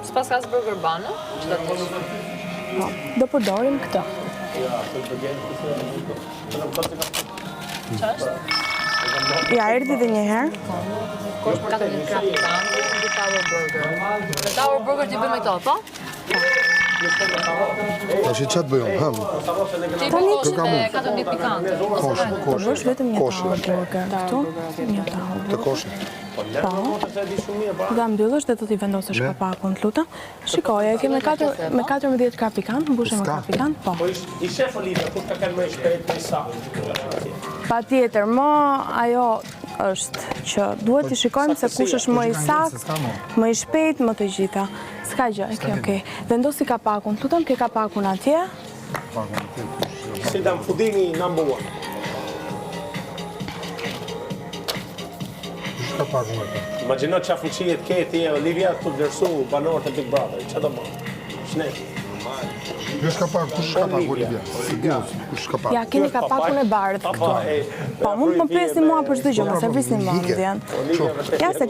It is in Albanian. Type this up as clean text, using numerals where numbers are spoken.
S'pas ka burger bun, çdo të Po, do përdorim këtë. ç'është? Ja, erdhi edhe një herë. Ka të një krap pikan, një tower burger. Në tower burger ti bëjmë këto, po? Tash çat bëjmë, ha? Ti bëj ka të një pikante. Po bësh vetëm një tower burger këtu, një tower Të burger. koshën. Po. Dhe mbyllësh dhe do t'i vendosësh kapakun, lutem. Shikoj, e ke me 14 krap pikant, mbushe me krap pikant, po. I shef Olivia, kush ka kanë më shpejt për sa. Patjetër, më ajo është që duhet t'i shikojmë se kush është më i sakt, më i shpejt, më të gjitha. S'ka gjë, okej. Vendosi kapakun, lutem, ke kapakun atje. Si dam pudini number 1. Ka pagu atë. Imagjino çfarë fuqie të ke ti Olivia të vlerësu banorët e Big Brother. Çfarë do më? Shnej. Kush ka pagu? Kush ka pagu Olivia? Sigurisht, kush ka pagu? Ja, keni kapakun e bardhë këtu. Po, mund të më pesni mua për çdo gjë, mos e vrisni mendjen. Ja, se